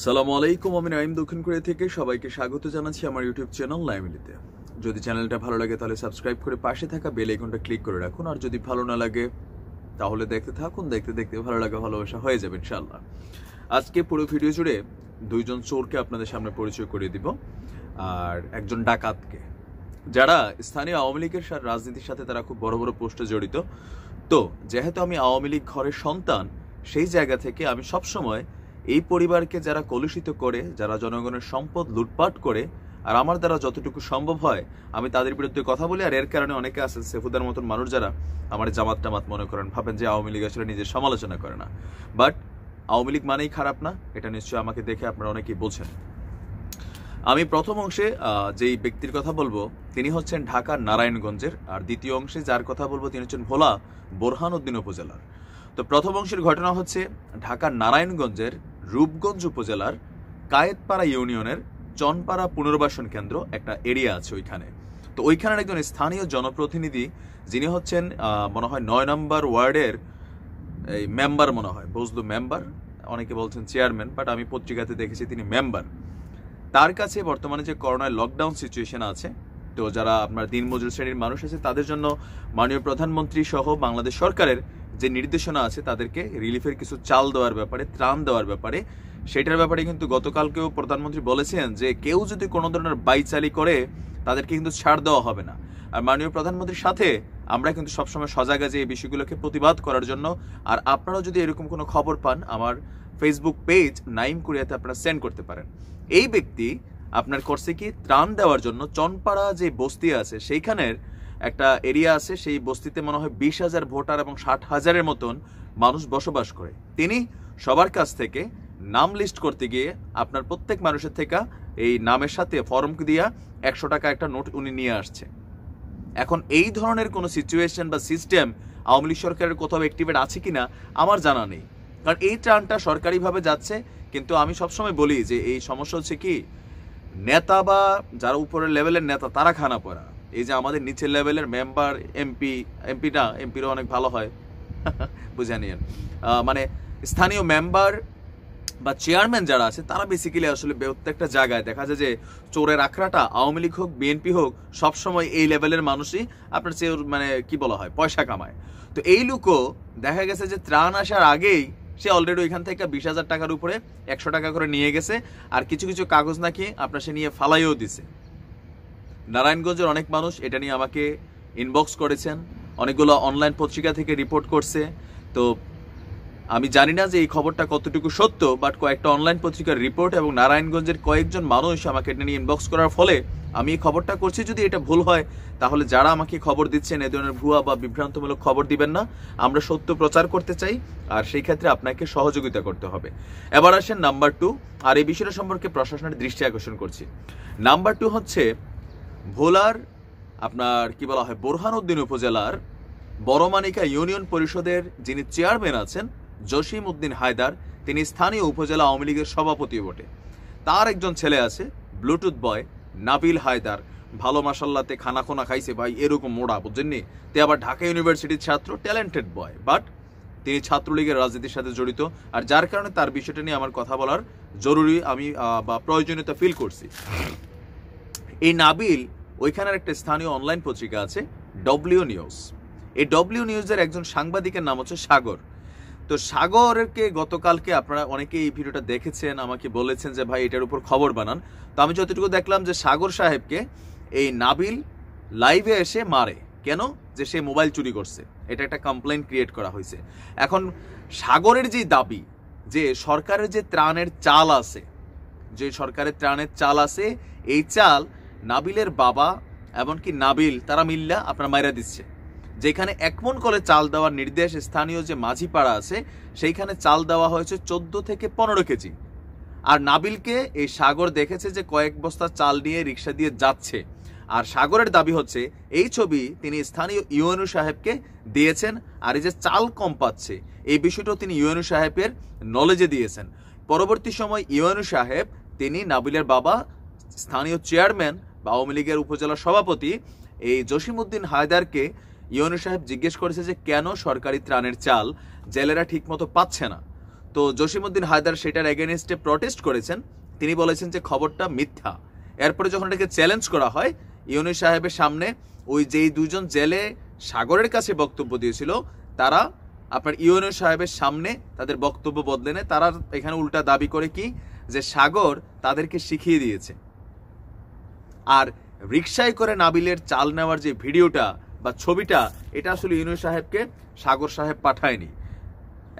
সালামু আলাইকুম, আমি নাইম দক্ষিণ কোরিয়া থেকে সবাইকে স্বাগত জানাচ্ছি আমার ইউটিউব চ্যানেল লাইমিলিতে। যদি চ্যানেলটা ভালো লাগে তাহলে সাবস্ক্রাইব করে পাশে থাকা বেল আইকনটা ক্লিক করে রাখুন, আর যদি ভালো না লাগে তাহলে দেখতে থাকুন, দেখতে দেখতে ভালো লাগা ভালোবাসা হয়ে যাবে ইনশাআল্লাহ। আজকে পুরো ভিডিও জুড়ে দুইজন চোরকে আপনাদের সামনে পরিচয় করিয়ে দিব, আর একজন ডাকাতকে, যারা স্থানীয় আওয়ামী লীগের রাজনীতির সাথে তারা খুব বড় বড় পোস্টে জড়িত। তো যেহেতু আমি আওয়ামী লীগ ঘরের সন্তান, সেই জায়গা থেকে আমি সবসময় এই পরিবারকে যারা কলুষিত করে, যারা জনগণের সম্পদ লুটপাট করে, আর আমার দ্বারা যতটুকু সম্ভব হয় আমি তাদের বিরুদ্ধে কথা বলি। আর এর কারণে অনেকে আছেন সেফুদার মতন মানুষ যারা আমার জামাত টামাত মনে করেন, ভাবেন যে আওয়ামী লীগ আসলে নিজের সমালোচনা করে না। বাট আওয়ামী লীগ মানেই খারাপ না, এটা নিশ্চয়ই আমাকে দেখে আপনারা অনেকেই বলছেন। আমি প্রথম অংশে যেই ব্যক্তির কথা বলবো তিনি হচ্ছেন ঢাকার নারায়ণগঞ্জের, আর দ্বিতীয় অংশে যার কথা বলবো তিনি হচ্ছেন ভোলা বোরহানউদ্দিন উপজেলার। তো প্রথম অংশের ঘটনা হচ্ছে ঢাকার নারায়ণগঞ্জের রূপগঞ্জ উপজেলার কায়েতপাড়া ইউনিয়নের চনপাড়া পুনর্বাসন কেন্দ্র একটা এরিয়া আছে ওইখানে। তো ওইখানের একজন স্থানীয় জনপ্রতিনিধি, যিনি হচ্ছেন মনে হয় ৯ নম্বর ওয়ার্ডের এই মেম্বার, মনে হয় বজলু মেম্বার, অনেকে বলছেন চেয়ারম্যান, বাট আমি পত্রিকাতে দেখেছি তিনি মেম্বার। তার কাছে বর্তমানে যে করোনার লকডাউন সিচুয়েশন আছে, তো যারা আপনার দিনমজুর শ্রেণীর মানুষ আছে তাদের জন্য মাননীয় প্রধানমন্ত্রী সহ বাংলাদেশ সরকারের যে নির্দেশনা আছে তাদেরকে রিলিফের কিছু চাল দেওয়ার ব্যাপারে, ত্রাণ দেওয়ার ব্যাপারে, সেটার ব্যাপারে কিন্তু গতকালকেও প্রধানমন্ত্রী বলেছেন যে কেউ যদি কোনো ধরনের বাইচালি করে তাদেরকে কিন্তু ছাড় দেওয়া হবে না। আর মাননীয় প্রধানমন্ত্রীর সাথে আমরা কিন্তু সবসময় সজাগ আছি এই বিষয়গুলোকে প্রতিবাদ করার জন্য। আর আপনারাও যদি এরকম কোনো খবর পান আমার ফেসবুক পেজ নাইম কোরিয়াতে আপনারা সেন্ড করতে পারেন। এই ব্যক্তি আপনার করছে কি, ত্রাণ দেওয়ার জন্য চনপাড়া যে বস্তি আছে সেইখানের একটা এরিয়া আছে, সেই বস্তিতে মনে হয় 20,000 ভোটার এবং 60,000-এর মতন মানুষ বসবাস করে। তিনি সবার কাছ থেকে নাম লিস্ট করতে গিয়ে আপনার প্রত্যেক মানুষের থেকে এই নামের সাথে ফর্ম দিয়া 100 টাকা একটা নোট উনি নিয়ে আসছে। এখন এই ধরনের কোনো সিচুয়েশন বা সিস্টেম আওয়ামী লীগ সরকারের কোথাও অ্যাক্টিভেট আছে কিনা আমার জানা নেই, কারণ এই ত্রাণটা সরকারিভাবে যাচ্ছে। কিন্তু আমি সবসময় বলি যে এই সমস্যা হচ্ছে কি, নেতা বা যারা উপরের লেভেলের নেতা তারা খানা পড়া, এই যে আমাদের নিচের লেভেলের মেম্বার, এমপিরা অনেক ভালো হয় বুঝে নিয়েন, মানে স্থানীয় মেম্বার বা চেয়ারম্যান যারা আছে তারা বেসিক্যালি আসলে প্রত্যেকটা জায়গায় দেখা যায় যে চোরের আখড়াটা আওয়ামী লীগ হোক বিএনপি হোক সবসময় এই লেভেলের মানুষই আপনার চেয়ে মানে কি বলা হয় পয়সা কামায়। তো এই লোকও দেখা গেছে যে ত্রাণ আসার আগেই সে অলরেডি ওইখান থেকে 20,000 টাকার উপরে 100 টাকা করে নিয়ে গেছে, আর কিছু কিছু কাগজ নাকি আপনার সে নিয়ে ফালাইও দিছে। নারায়ণগঞ্জের অনেক মানুষ এটা নিয়ে আমাকে ইনবক্স করেছেন, অনেকগুলো অনলাইন পত্রিকা থেকে রিপোর্ট করছে। তো আমি জানি না যে এই খবরটা কতটুকু সত্য, বাট কয়েকটা অনলাইন পত্রিকার রিপোর্ট এবং নারায়ণগঞ্জের কয়েকজন মানুষ আমাকে এটা নিয়ে ইনবক্স করার ফলে আমি এই খবরটা করছি। যদি এটা ভুল হয় তাহলে যারা আমাকে খবর দিচ্ছেন এ ধরনের ভুয়া বা বিভ্রান্তমূলক খবর দিবেন না। আমরা সত্য প্রচার করতে চাই, আর সেই ক্ষেত্রে আপনাকে সহযোগিতা করতে হবে। এবার আসেন নাম্বার 2, আর এই বিষয়টা সম্পর্কে প্রশাসনের দৃষ্টি আকর্ষণ করছি। নাম্বার 2 হচ্ছে ভোলার আপনার কি বলা হয় বোরহানউদ্দিন উপজেলার বড়মানিকা ইউনিয়ন পরিষদের যিনি চেয়ারম্যান আছেন জসিম উদ্দিন হায়দার, তিনি স্থানীয় উপজেলা আওয়ামী লীগের সভাপতি বটে। তার একজন ছেলে আছে ব্লুটুথ বয় নাবিল হায়দার, ভালো মাসাল্লাতে খানা খোনা খাইছে ভাই, এরকম মোড়া বুঝছেননি। তে আবার ঢাকা ইউনিভার্সিটির ছাত্র, ট্যালেন্টেড বয়, বাট তিনি ছাত্রলীগের রাজনীতির সাথে জড়িত, আর যার কারণে তার বিষয়টা নিয়ে আমার কথা বলার জরুরি আমি বা প্রয়োজনীয়তা ফিল করছি। এই নাবিল ওইখানের একটা স্থানীয় অনলাইন পত্রিকা আছে ডব্লিউ নিউজ। এই ডব্লিউ নিউজের একজন সাংবাদিকের নাম হচ্ছে সাগর। তো সাগরকে গতকালকে আপনারা অনেকে এই ভিডিওটা দেখেছেন, আমাকে বলেছেন যে ভাই এটার উপর খবর বানান। তো আমি যতটুকু দেখলাম যে সাগর সাহেবকে এই নাবিল লাইভে এসে মারে, কেন? যে সে মোবাইল চুরি করছে, এটা একটা কমপ্লেন ক্রিয়েট করা হয়েছে। এখন সাগরের যে দাবি যে সরকারের যে ত্রাণের চাল আছে, এই চাল নাবিলের বাবা এমনকি নাবিল তারা মিল্লা আপনার মাইরা দিচ্ছে। যেখানে 1 মণ করে চাল দেওয়ার নির্দেশ স্থানীয় যে মাঝিপাড়া আছে সেইখানে চাল দেওয়া হয়েছে 14 থেকে 15 কেজি। আর নাবিলকে এই সাগর দেখেছে যে কয়েক বস্তা চাল নিয়ে রিক্সা দিয়ে যাচ্ছে, আর সাগরের দাবি হচ্ছে এই ছবি তিনি স্থানীয় ইউএনও সাহেবকে দিয়েছেন, আর এই যে চাল কম পাচ্ছে এই বিষয়টাও তিনি ইউএনও সাহেবের নলেজে দিয়েছেন। পরবর্তী সময় ইউএনও সাহেব তিনি নাবিলের বাবা স্থানীয় চেয়ারম্যান বা আওয়ামী লীগের উপজেলা সভাপতি এই জসিম উদ্দিন হায়দারকে ইউএনও সাহেব জিজ্ঞেস করেছে যে কেন সরকারি ত্রাণের চাল জেলেরা ঠিক মতো পাচ্ছে না। তো জসিমউদ্দিন হায়দার সেটার এগেনস্টে প্রটেস্ট করেছেন। তিনি বলেছেন যে খবরটা মিথ্যা। এরপরে যখন এটাকে চ্যালেঞ্জ করা হয় ইউনূস সাহেবের সামনে, ওই যেই দুজন জেলে সাগরের কাছে বক্তব্য দিয়েছিল তারা আপনার ইউনূস সাহেবের সামনে তাদের বক্তব্য বদলে নেয়। তারা এখানে উল্টা দাবি করে কি, যে সাগর তাদেরকে শিখিয়ে দিয়েছে। আর রিকশায় করে নাবিলের চাল নেওয়ার যে ভিডিওটা বা ছবিটা, এটা আসলে ইউনূস সাহেবকে সাগর সাহেব পাঠায়নি।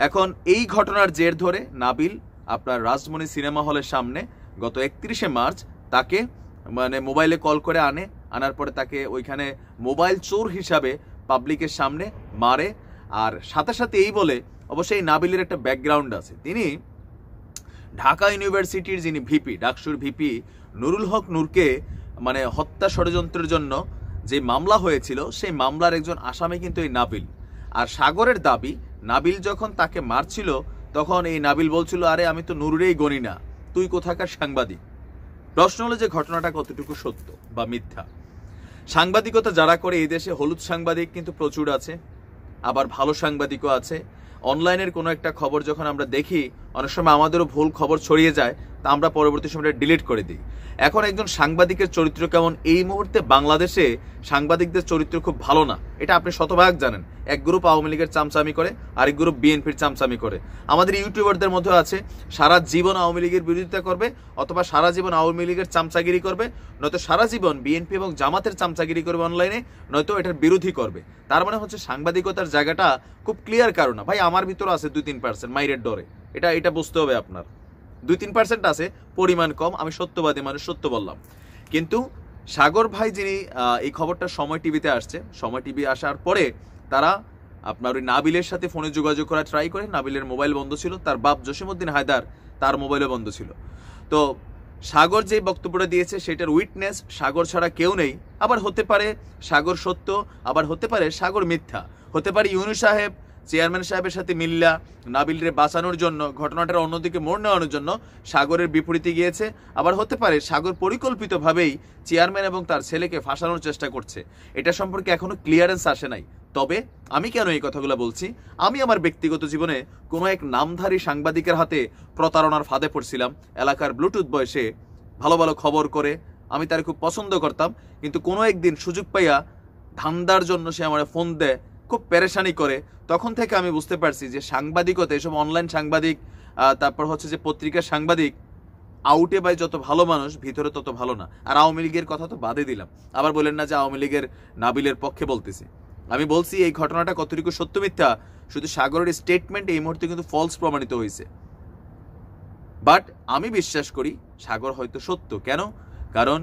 এখন এই ঘটনার জের ধরে নাবিল আপনার রাজমণি সিনেমা হলের সামনে গত 31শে মার্চ তাকে মানে মোবাইলে কল করে আনার পরে তাকে ওইখানে মোবাইল চোর হিসাবে পাবলিকের সামনে মারে। আর সাথে সাথে এই বলে, অবশ্যই নাবিলের একটা ব্যাকগ্রাউন্ড আছে, তিনি ঢাকা ইউনিভার্সিটির যিনি ভিপি, ডাকসুর ভিপি নুরুল হক নূরকে মানে হত্যা ষড়যন্ত্রের জন্য যে মামলা হয়েছিল সেই মামলার একজন আসামি কিন্তু এই নাবিল। আর সাগরের দাবি, নাবিল যখন তাকে মারছিল তখন এই নাবিল বলছিল, আরে আমি তো নুরুরেই গণি না, তুই কোথাকার সাংবাদিক। প্রশ্ন হলো যে ঘটনাটা কতটুকু সত্য বা মিথ্যা। সাংবাদিকতা যারা করে এই দেশে হলুদ সাংবাদিক কিন্তু প্রচুর আছে, আবার ভালো সাংবাদিকও আছে। অনলাইনের কোনো একটা খবর যখন আমরা দেখি, অনেক সময় আমাদেরও ভুল খবর ছড়িয়ে যায়, তা আমরা পরবর্তী সময় ডিলিট করে দিই। এখন একজন সাংবাদিকের চরিত্র কেমন, এই মুহূর্তে বাংলাদেশে সাংবাদিকদের চরিত্র খুব ভালো না, এটা আপনি শতভাগ জানেন। এক গ্রুপ আওয়ামী লীগের চামচামি করে, আরেক গ্রুপ বিএনপির চামচামি করে। আমাদের ইউটিউবারদের মধ্যে আছে সারা জীবন আওয়ামী লীগের বিরোধিতা করবে, অথবা সারা জীবন আওয়ামী লীগের চামচাগিরি করবে, নয়তো সারা জীবন বিএনপি এবং জামাতের চামচাগিরি করবে অনলাইনে, নয়তো এটার বিরোধী করবে। তার মানে হচ্ছে সাংবাদিকতার জায়গাটা খুব ক্লিয়ার কারণ না। ভাই আমার ভিতরে আছে 2-3% মাইরের ডরে, এটা বুঝতে হবে আপনার। 2-3% আছে, পরিমাণ কম। আমি সত্যবাদী মানুষ, সত্য বললাম। কিন্তু সাগর ভাই যিনি এই খবরটা সময় টিভিতে আসছে, সময় টিভি আসার পরে তারা আপনার ওই নাবিলের সাথে ফোনে যোগাযোগ করা ট্রাই করে। নাবিলের মোবাইল বন্ধ ছিল, তার বাপ জসিমউদ্দিন হায়দার তার মোবাইলও বন্ধ ছিল। তো সাগর যে বক্তব্যটা দিয়েছে সেটার উইটনেস সাগর ছাড়া কেউ নেই। আবার হতে পারে সাগর সত্য, আবার হতে পারে সাগর মিথ্যা, হতে পারে ইউনূস সাহেব চেয়ারম্যান সাহেবের সাথে মিল্লা নাবিলরে বাঁচানোর জন্য, ঘটনাটার অন্যদিকে মোড় নেওয়ানোর জন্য সাগরের বিপরীতে গিয়েছে। আবার হতে পারে সাগর পরিকল্পিতভাবেই চেয়ারম্যান এবং তার ছেলেকে ফাঁসানোর চেষ্টা করছে। এটা সম্পর্কে এখনো ক্লিয়ারেন্স আসে নাই। তবে আমি কেন এই কথাগুলো বলছি, আমি আমার ব্যক্তিগত জীবনে কোনো এক নামধারী সাংবাদিকের হাতে প্রতারণার ফাঁদে পড়ছিলাম। এলাকার ব্লুটুথ বয়সে ভালো ভালো খবর করে, আমি তার খুব পছন্দ করতাম। কিন্তু কোনো একদিন সুযোগ পাইয়া ধান্দার জন্য সে আমার ফোন দেয়, খুব পেরেশানি করে। তখন থেকে আমি বুঝতে পারছি যে সাংবাদিকতা, এসব অনলাইন সাংবাদিক, তারপর হচ্ছে যে পত্রিকার সাংবাদিক, আউটে বাই যত ভালো মানুষ, ভিতরে তত ভালো না। আর আওয়ামী লীগের কথা তো বাদে দিলাম, আবার বলেন না যে আওয়ামী লীগের নাবিলের পক্ষে বলতেছি। আমি বলছি এই ঘটনাটা কতটুকু সত্য মিথ্যা, শুধু সাগরের স্টেটমেন্ট এই মুহূর্তে কিন্তু ফলস প্রমাণিত হয়েছে। বাট আমি বিশ্বাস করি সাগর হয়তো সত্য। কেন? কারণ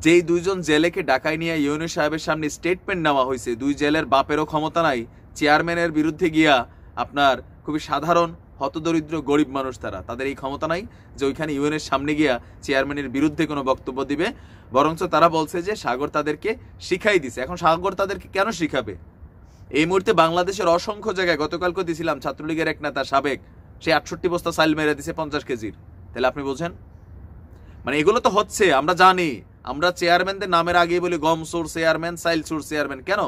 যেই দুইজন জেলেকে ডাকায় নিয়ে ইউনূস সাহেবের সামনে স্টেটমেন্ট নেওয়া হয়েছে, দুই জেলের বাপেরও ক্ষমতা নাই চেয়ারম্যানের বিরুদ্ধে গিয়া, আপনার খুবই সাধারণ হতদরিদ্র গরিব মানুষ, তাদের এই ক্ষমতা নাই যে ওইখানে ইউএনের সামনে গিয়া চেয়ারম্যানের বিরুদ্ধে কোনো বক্তব্য দিবে। বরঞ্চ তারা বলছে যে সাগর তাদেরকে শিখাই দিছে। এখন সাগর তাদেরকে কেন শিখাবে? এই মুহূর্তে বাংলাদেশের অসংখ্য জায়গায়, গতকালকে দিছিলাম ছাত্রলীগের এক নেতা সাবেক, সে 68 বস্তা চাল মেরে দিছে 50 কেজির। তাহলে আপনি বোঝেন, মানে এগুলো তো হচ্ছে, আমরা জানি। আমরা চেয়ারম্যানদের নামের আগেই বলি গম চোর চেয়ারম্যান, চাইল চোর চেয়ারম্যান। কেন?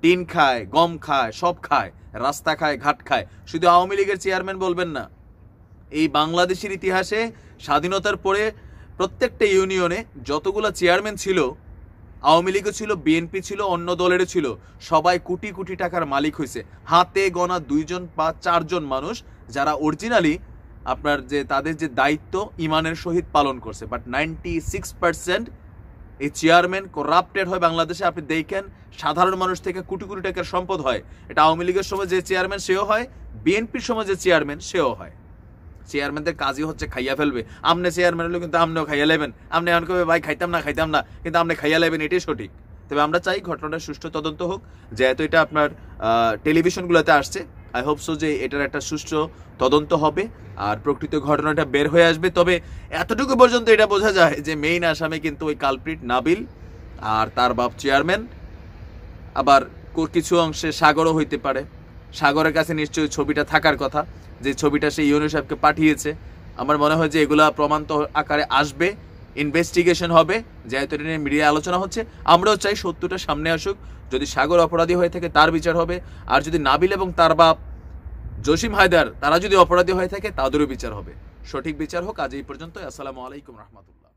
টিন খায়, গম খায়, সব খায়, রাস্তা খায়, ঘাট খায়। শুধু আওয়ামী লীগের চেয়ারম্যান বলবেন না। এই বাংলাদেশের ইতিহাসে স্বাধীনতার পরে প্রত্যেকটা ইউনিয়নে যতগুলো চেয়ারম্যান ছিল, আওয়ামী লীগও ছিল, বিএনপি ছিল, অন্য দলেরও ছিল, সবাই কোটি কোটি টাকার মালিক হয়েছে। হাতে গোনা 2 বা 4 জন মানুষ যারা অরিজিনালি আপনার যে তাদের যে দায়িত্ব ইমানের সহিত পালন করছে। বাট 96% এই চেয়ারম্যান করাপ্টেড হয় বাংলাদেশে। আপনি দেখেন সাধারণ মানুষ থেকে কোটি কোটি টাকার সম্পদ হয়। এটা আওয়ামী লীগের সময় যে চেয়ারম্যান সেও হয়, বিএনপির সময় যে চেয়ারম্যান সেও হয়। চেয়ারম্যানদের কাজই হচ্ছে খাইয়া ফেলবে। আমনে চেয়ারম্যান হলে কিন্তু আমনেও খাইয়া লেবেন। আপনি এমন করবে ভাই খাইতাম না, কিন্তু আপনি খাইয়া লেবেন, এটাই সঠিক। তবে আমরা চাই ঘটনাটার সুষ্ঠু তদন্ত হোক। যেহেতু এটা আপনার টেলিভিশনগুলোতে আসছে, আই হোপ সো যে এটার একটা সুষ্ঠু তদন্ত হবে আর প্রকৃত ঘটনাটা বের হয়ে আসবে। তবে এতটুকু পর্যন্ত এটা বোঝা যায় যে মেইন আসামি কিন্তু ওই কালপ্রিট নাবিল আর তার বাপ চেয়ারম্যান। আবার কিছু অংশে সাগরও হইতে পারে। সাগরের কাছে নিশ্চয়ই ছবিটা থাকার কথা, যে ছবিটা সে ইউনূস সাহেবকে পাঠিয়েছে। আমার মনে হয় যে এগুলা প্রমাণ তো আকারে আসবে, ইনভেস্টিগেশন হবে। যেহেতু এটা নিয়ে মিডিয়া আলোচনা হচ্ছে, আমরাও চাই সত্যটা সামনে আসুক। যদি সাগর অপরাধী হয়ে থাকে তার বিচার হবে, আর যদি নাবিল এবং তার বাপ জসিম হায়দার তারা যদি অপরাধী হয়ে থাকে তাদেরও বিচার হবে। সঠিক বিচার হোক। আজ এই পর্যন্ত। আসসালামু আলাইকুম রহমতুল্লাহ।